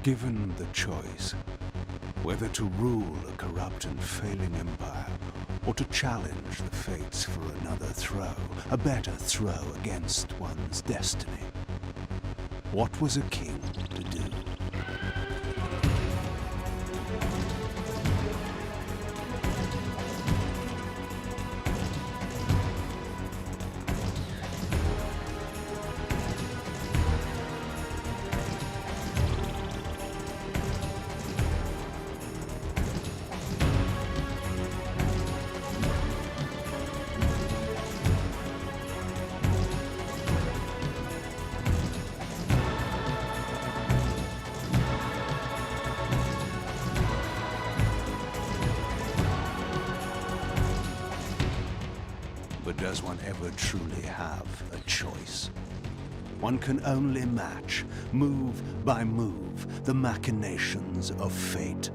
Given the choice, whether to rule a corrupt and failing empire, or to challenge the fates for another throw, a better throw against one's destiny, what was a king to do? But does one ever truly have a choice? One can only match, move by move, the machinations of fate,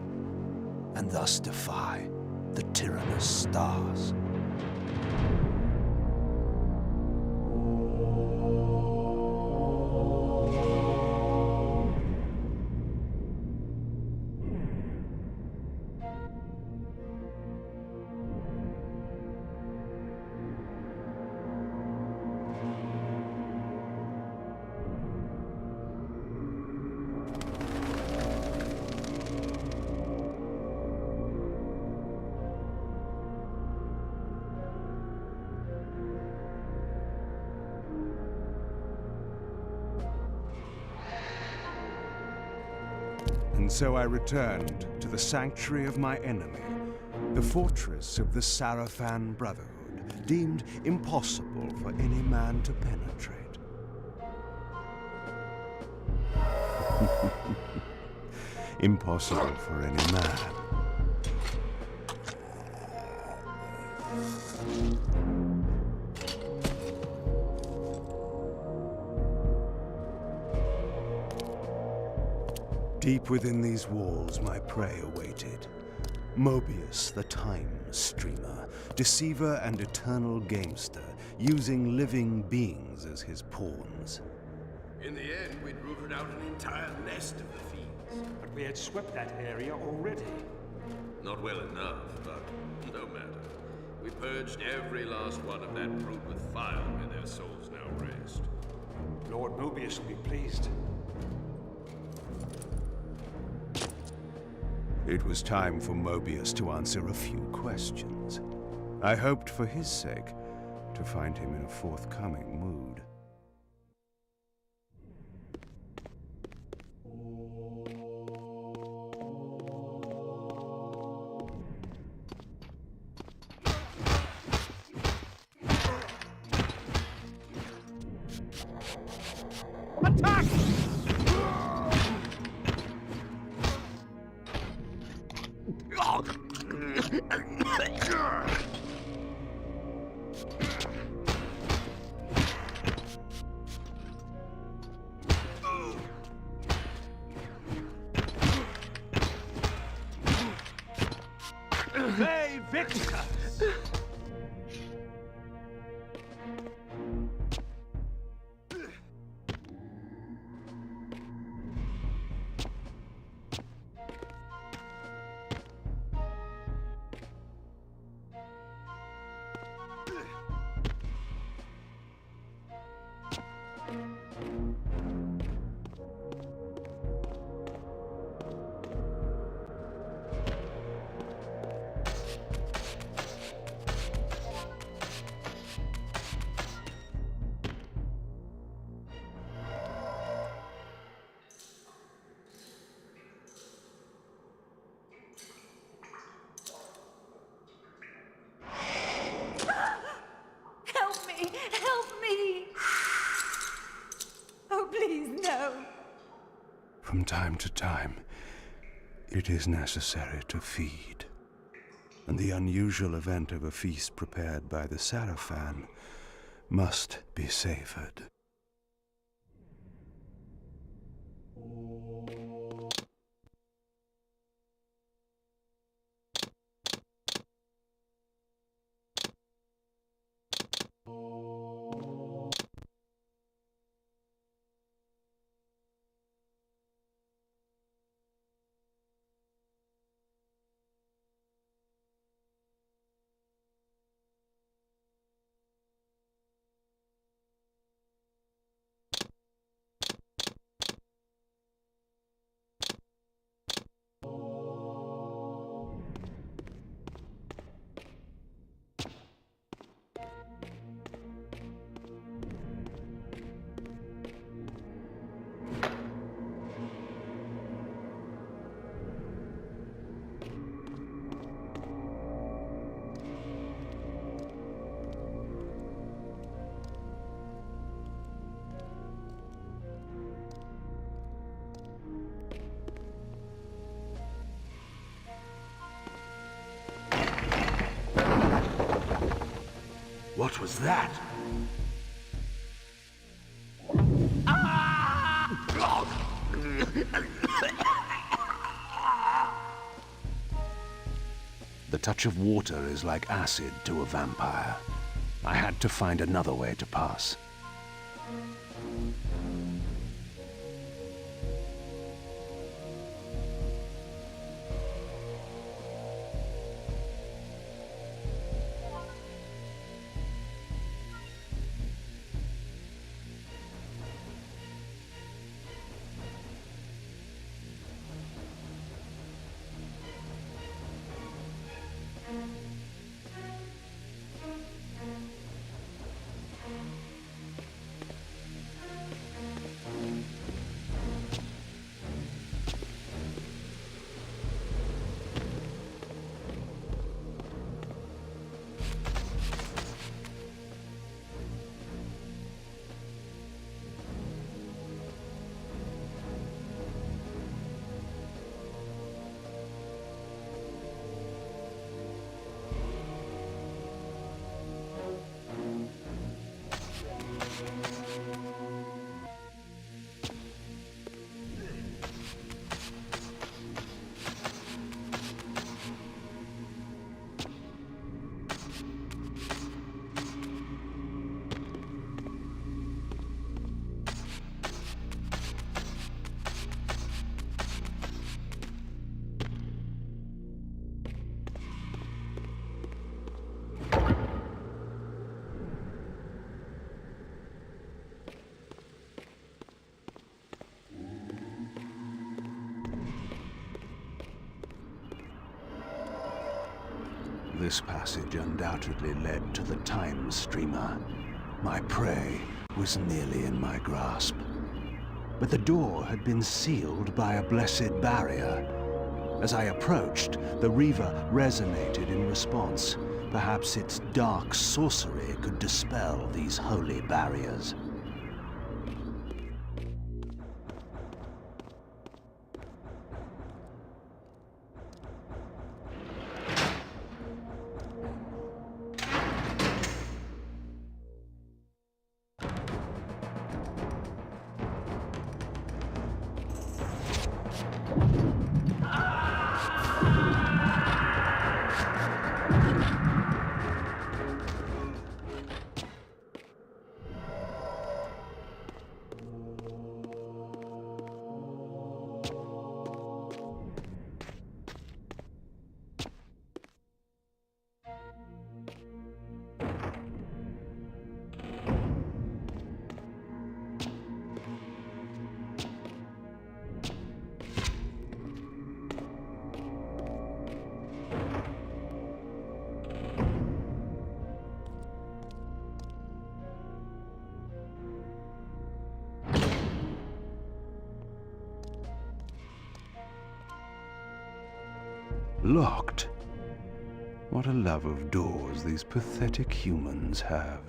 and thus defy the tyrannous stars. And so I returned to the sanctuary of my enemy, the fortress of the Sarafan Brotherhood, deemed impossible for any man to penetrate. Impossible for any man. Deep within these walls, my prey awaited. Moebius, the time streamer, deceiver and eternal gamester, using living beings as his pawns. In the end, we'd rooted out an entire nest of the fiends. But we had swept that area already. Not well enough, but no matter. We purged every last one of that brood with fire, and their souls now rest. Lord Moebius will be pleased. It was time for Moebius to answer a few questions. I hoped for his sake to find him in a forthcoming mood. Attack! Hey, Victor! From time to time, it is necessary to feed. And the unusual event of a feast prepared by the Sarafan must be savored. What was that? The touch of water is like acid to a vampire. I had to find another way to pass. This passage undoubtedly led to the time streamer. My prey was nearly in my grasp. But the door had been sealed by a blessed barrier. As I approached, the Reaver resonated in response. Perhaps its dark sorcery could dispel these holy barriers. Locked. What a love of doors these pathetic humans have.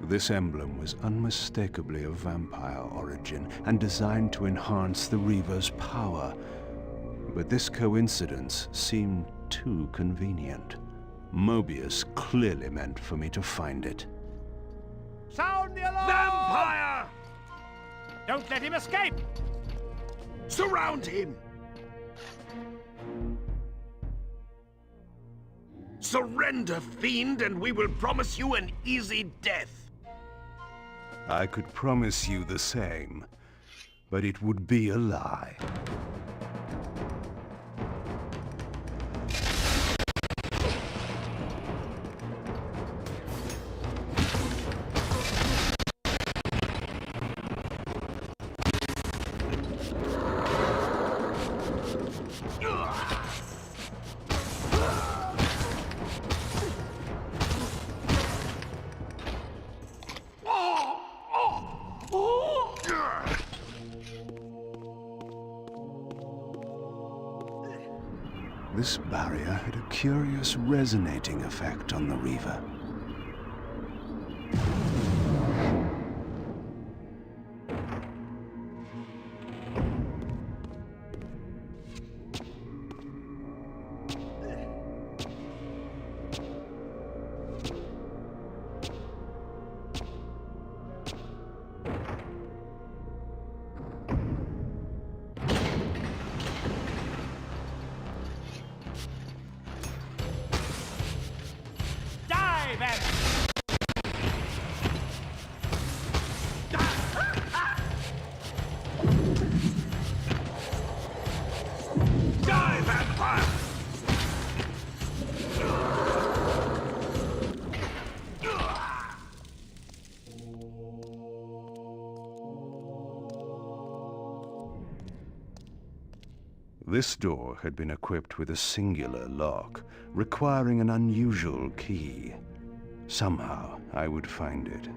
This emblem was unmistakably of vampire origin and designed to enhance the Reaver's power. But this coincidence seemed too convenient. Moebius clearly meant for me to find it. Sound the alarm! Vampire! Don't let him escape! Surround him! Surrender, fiend, and we will promise you an easy death. I could promise you the same, but it would be a lie. This barrier had a curious resonating effect on the Reaver. This door had been equipped with a singular lock, requiring an unusual key. Somehow, I would find it.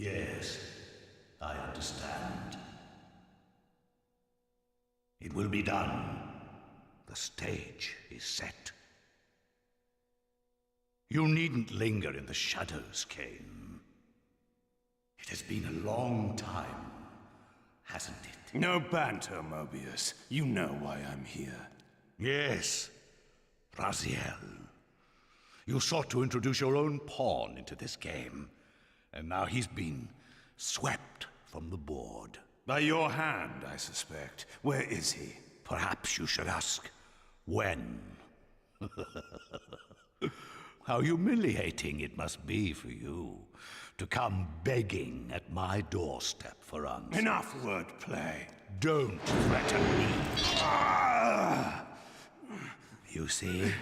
Yes, I understand. It will be done. The stage is set. You needn't linger in the shadows, Kain. It has been a long time, hasn't it? No banter, Moebius. You know why I'm here. Yes, Raziel. You sought to introduce your own pawn into this game, and now he's been swept from the board. By your hand, I suspect. Where is he? Perhaps you should ask, when? How humiliating it must be for you to come begging at my doorstep for answers. Enough wordplay. Don't threaten me. You see,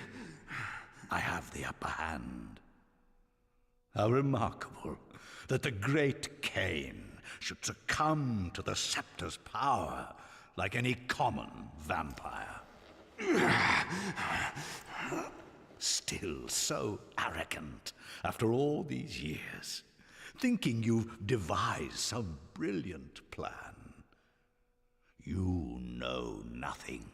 I have the upper hand. How remarkable that the great Kain should succumb to the scepter's power like any common vampire. Still so arrogant after all these years, thinking you've devised some brilliant plan. You know nothing.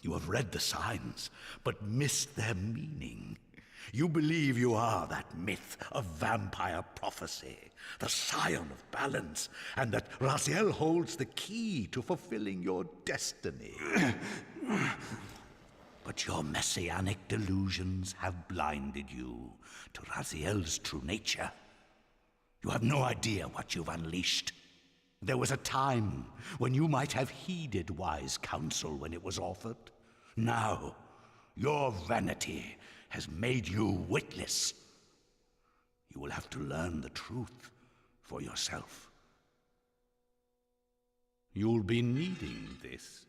You have read the signs, but missed their meaning. You believe you are that myth of vampire prophecy, the scion of balance, and that Raziel holds the key to fulfilling your destiny. But your messianic delusions have blinded you to Raziel's true nature. You have no idea what you've unleashed. There was a time when you might have heeded wise counsel when it was offered. Now, your vanity has made you witless. You will have to learn the truth for yourself. You'll be needing this.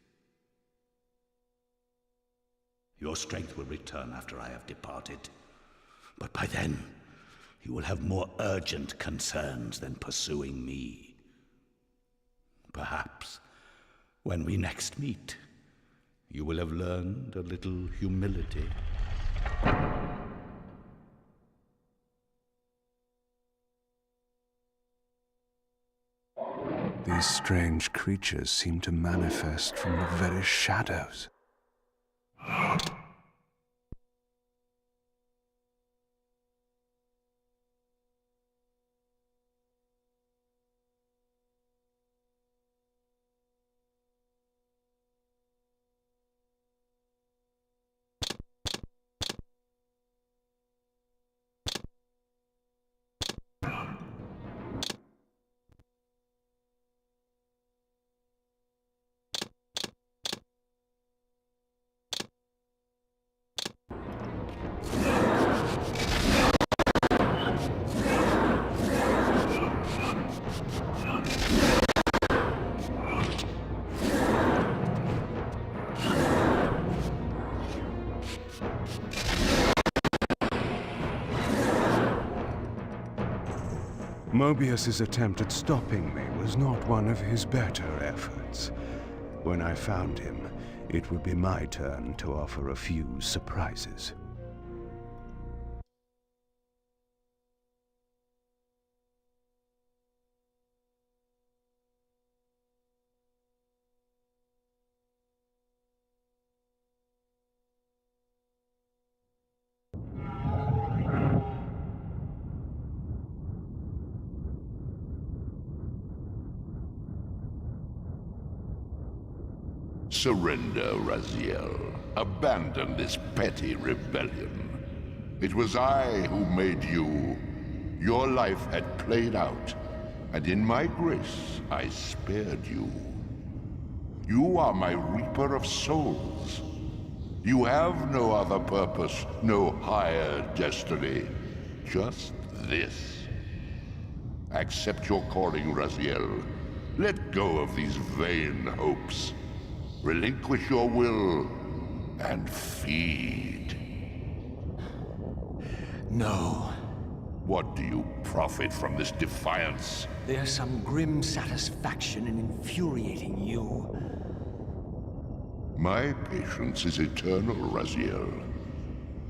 Your strength will return after I have departed, but by then, you will have more urgent concerns than pursuing me. Perhaps, when we next meet, you will have learned a little humility. These strange creatures seem to manifest from the very shadows. Moebius's attempt at stopping me was not one of his better efforts. When I found him, it would be my turn to offer a few surprises. Surrender, Raziel. Abandon this petty rebellion. It was I who made you. Your life had played out, and in my grace, I spared you. You are my reaper of souls. You have no other purpose, no higher destiny. Just this. Accept your calling, Raziel. Let go of these vain hopes. Relinquish your will, and feed. No. What do you profit from this defiance? There's some grim satisfaction in infuriating you. My patience is eternal, Raziel.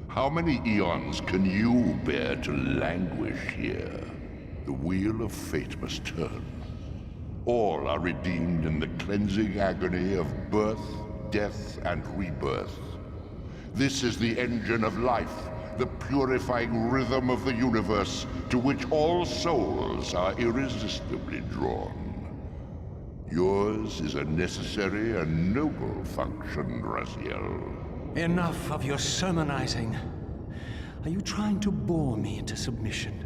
How many eons can you bear to languish here? The wheel of fate must turn. All are redeemed in the cleansing agony of birth, death, and rebirth. This is the engine of life, the purifying rhythm of the universe, to which all souls are irresistibly drawn. Yours is a necessary and noble function, Raziel. Enough of your sermonizing. Are you trying to bore me into submission?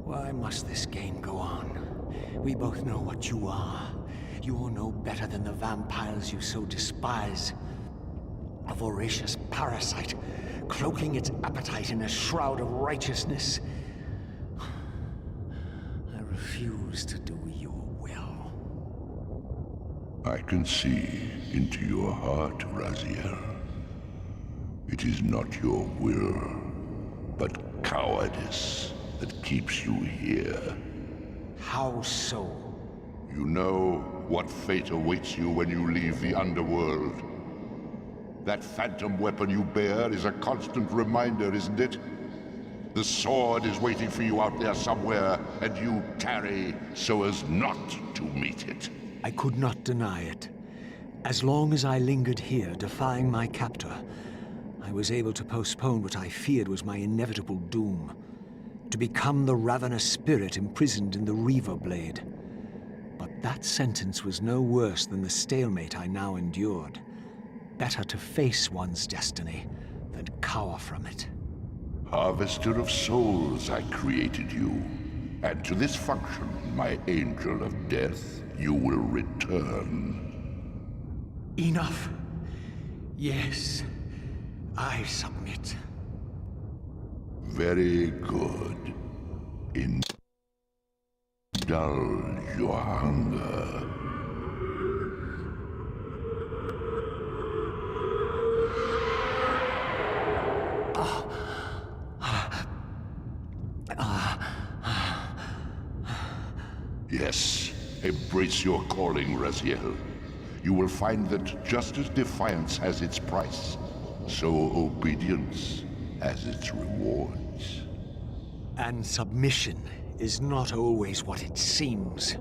Why must this game go on? We both know what you are. You're no better than the vampires you so despise. A voracious parasite, cloaking its appetite in a shroud of righteousness. I refuse to do your will. I can see into your heart, Raziel. It is not your will, but cowardice that keeps you here. How so? You know what fate awaits you when you leave the underworld. That phantom weapon you bear is a constant reminder, isn't it? The sword is waiting for you out there somewhere, and you tarry so as not to meet it. I could not deny it. As long as I lingered here, defying my captor, I was able to postpone what I feared was my inevitable doom. To become the ravenous spirit imprisoned in the Reaver Blade. But that sentence was no worse than the stalemate I now endured. Better to face one's destiny than cower from it. Harvester of souls, I created you. And to this function, my angel of death, you will return. Enough. Yes, I submit. Very good. Indulge your hunger. Yes, embrace your calling, Raziel. You will find that just as defiance has its price, so obedience has its rewards. And submission is not always what it seems.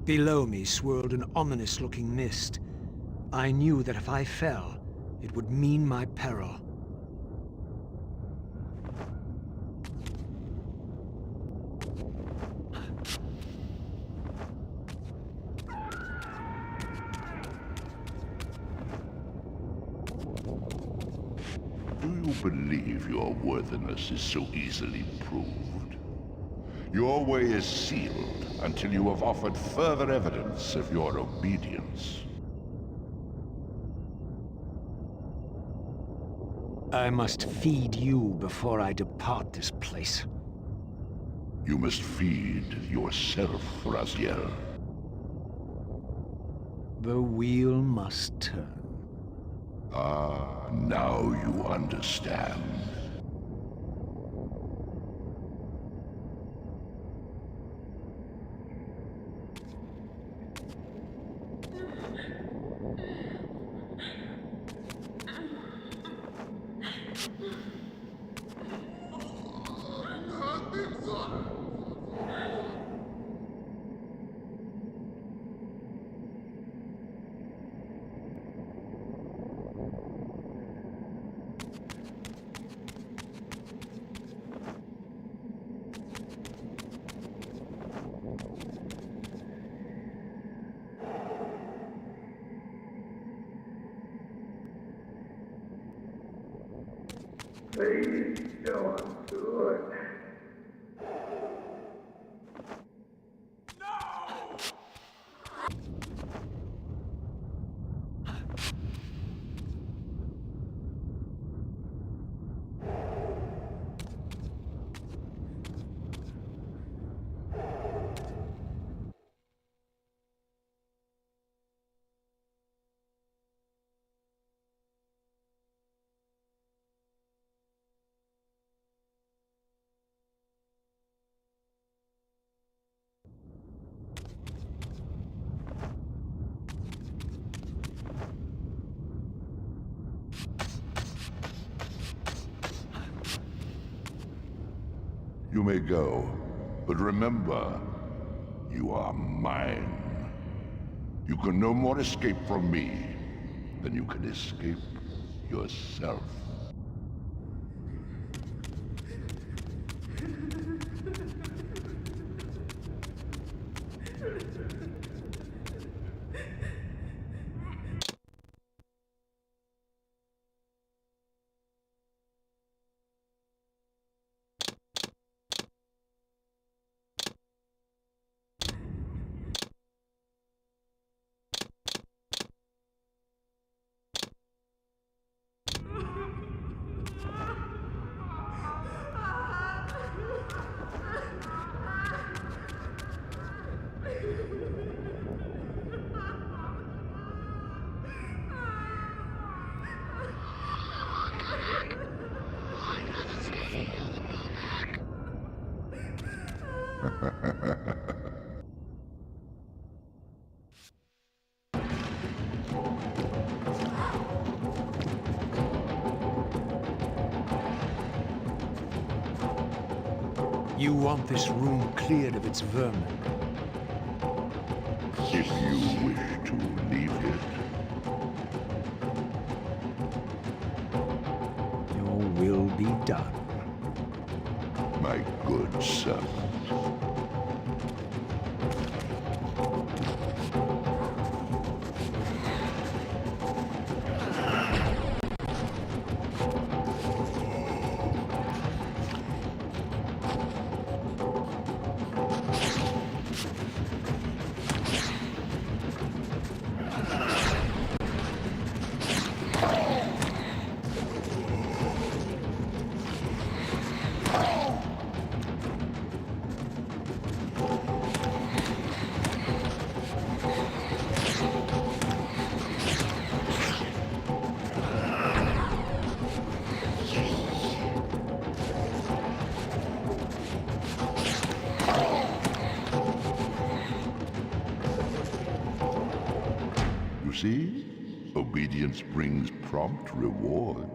Below me swirled an ominous-looking mist. I knew that if I fell, it would mean my peril. Do you believe your worthiness is so easily proved? Your way is sealed until you have offered further evidence of your obedience. I must feed you before I depart this place. You must feed yourself, Raziel. The wheel must turn. Ah, now you understand. Please don't do it. You may go, but remember, you are mine. You can no more escape from me than you can escape yourself. You want this room cleared of its vermin. If you wish to leave it, Your will be done. my good servant. See? Obedience brings prompt rewards.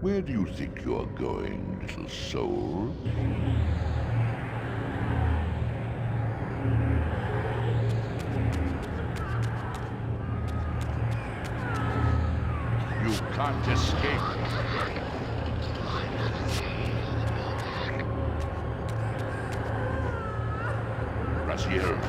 Where do you think you're going, little soul? You can't escape. Raziel.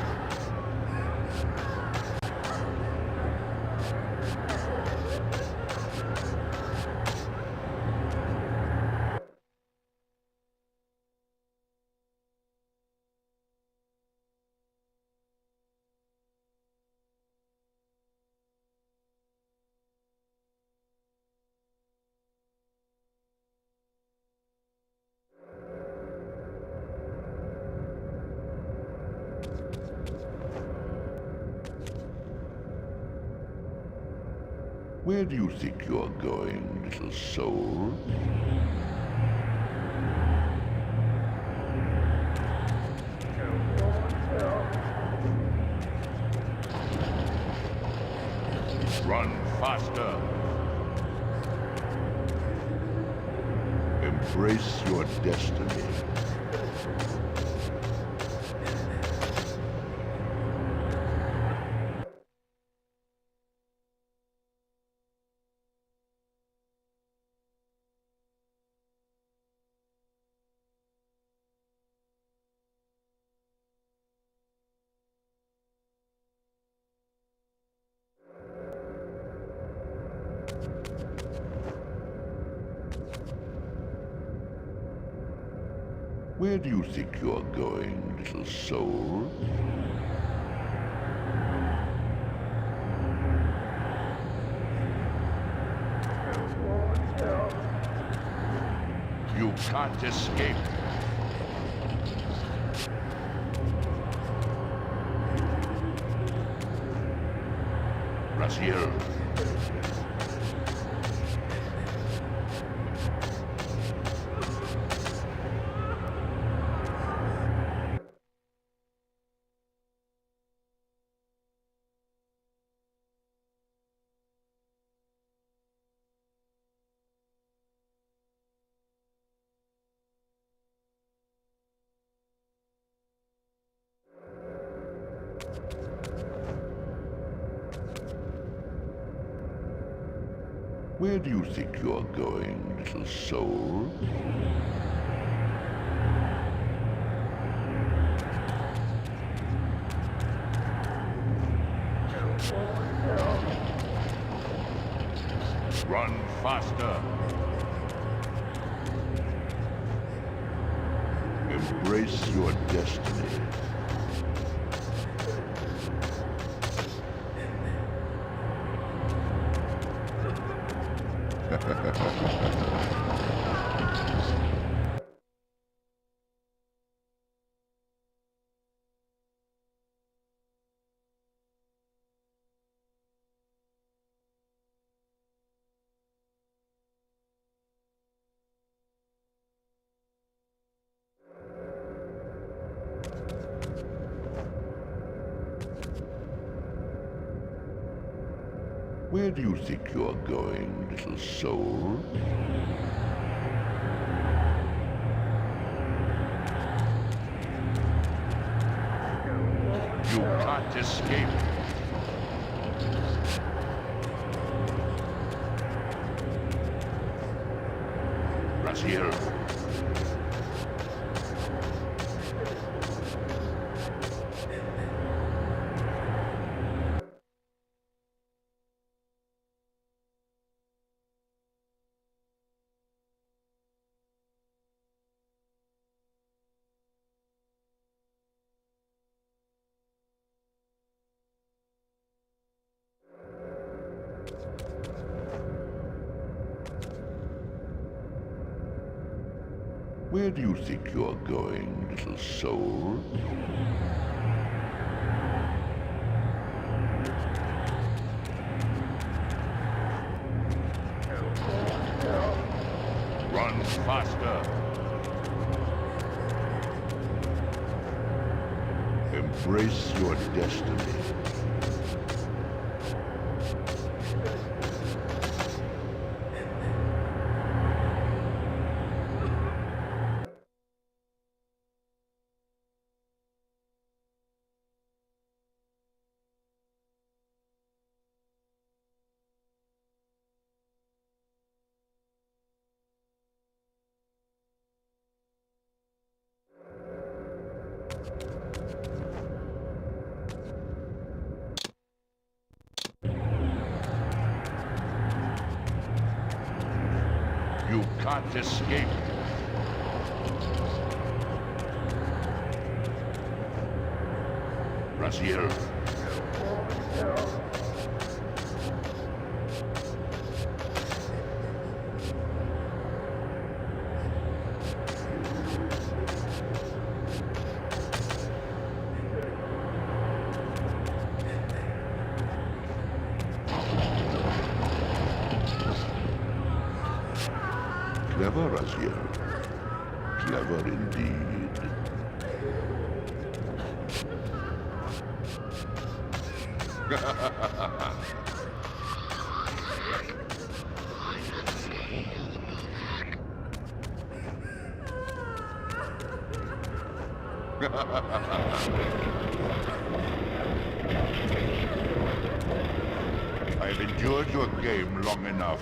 Where do you think you're going, little soul? Run faster. Embrace your destiny. Where do you think you're going, little soul? You can't escape. Raziel. Where do you think you're going, little soul? Run faster. Embrace your destiny. Where do you think you're going, little soul? You can't escape. Raziel. Where do you think you're going, little soul? Run faster. Embrace your destiny. can't escape. Raziel. Clever, Raziel. Clever indeed. I've endured your game long enough.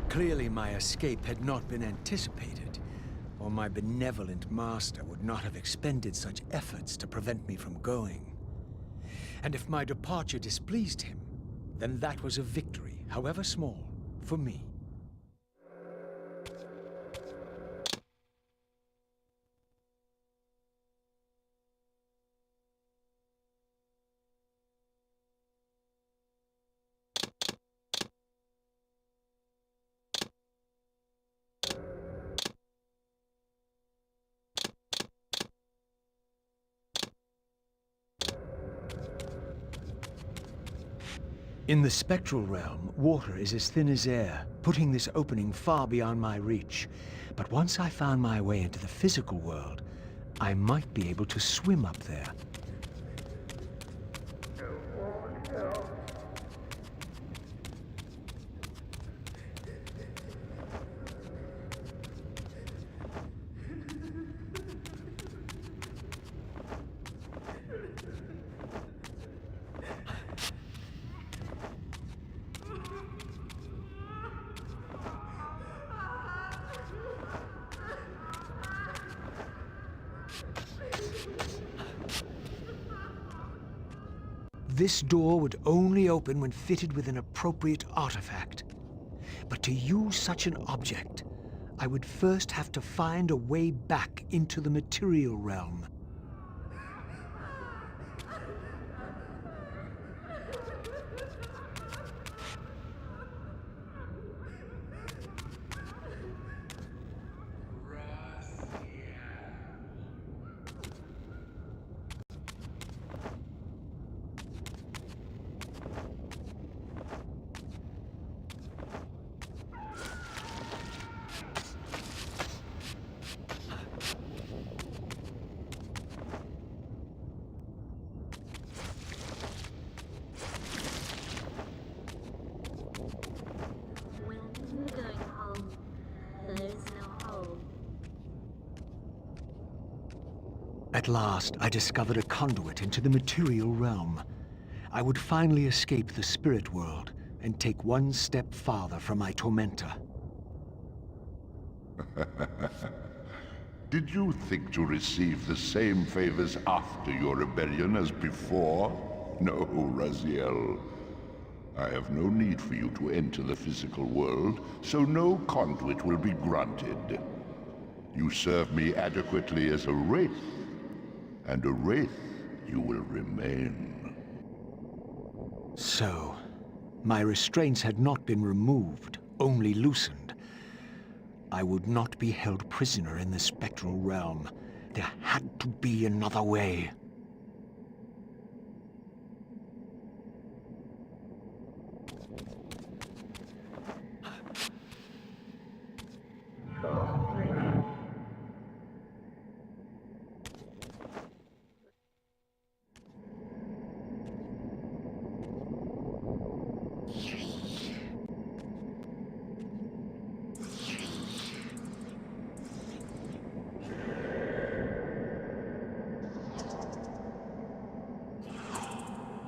Clearly my escape had not been anticipated, or my benevolent master would not have expended such efforts to prevent me from going. And if my departure displeased him, then that was a victory, however small, for me. In the spectral realm, water is as thin as air, putting this opening far beyond my reach. But once I found my way into the physical world, I might be able to swim up there. This door would only open when fitted with an appropriate artifact. But to use such an object, I would first have to find a way back into the material realm. At last, I discovered a conduit into the material realm. I would finally escape the spirit world and take one step farther from my tormentor. Did you think to receive the same favors after your rebellion as before? No, Raziel. I have no need for you to enter the physical world, so no conduit will be granted. You serve me adequately as a wraith, and a wraith you will remain. So, my restraints had not been removed, only loosened. I would not be held prisoner in the spectral realm. There had to be another way.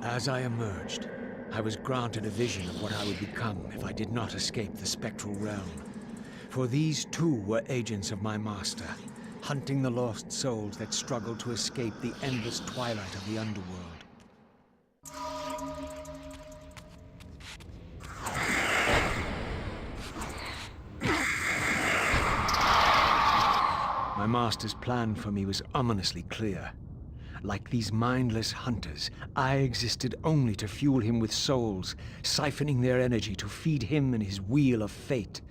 As I emerged, I was granted a vision of what I would become if I did not escape the spectral realm. For these too were agents of my master, hunting the lost souls that struggled to escape the endless twilight of the underworld. My master's plan for me was ominously clear. Like these mindless hunters, I existed only to fuel him with souls, siphoning their energy to feed him and his wheel of fate.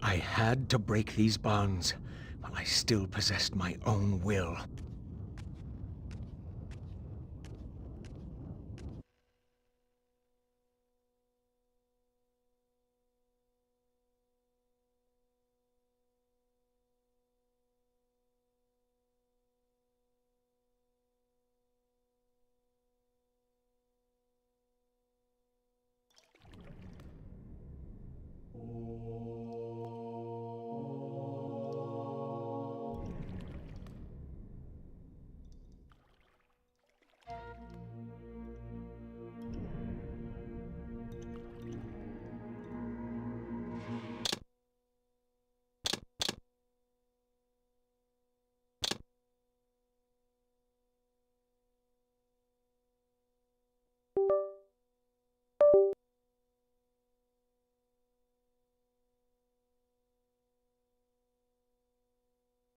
I had to break these bonds, while I still possessed my own will.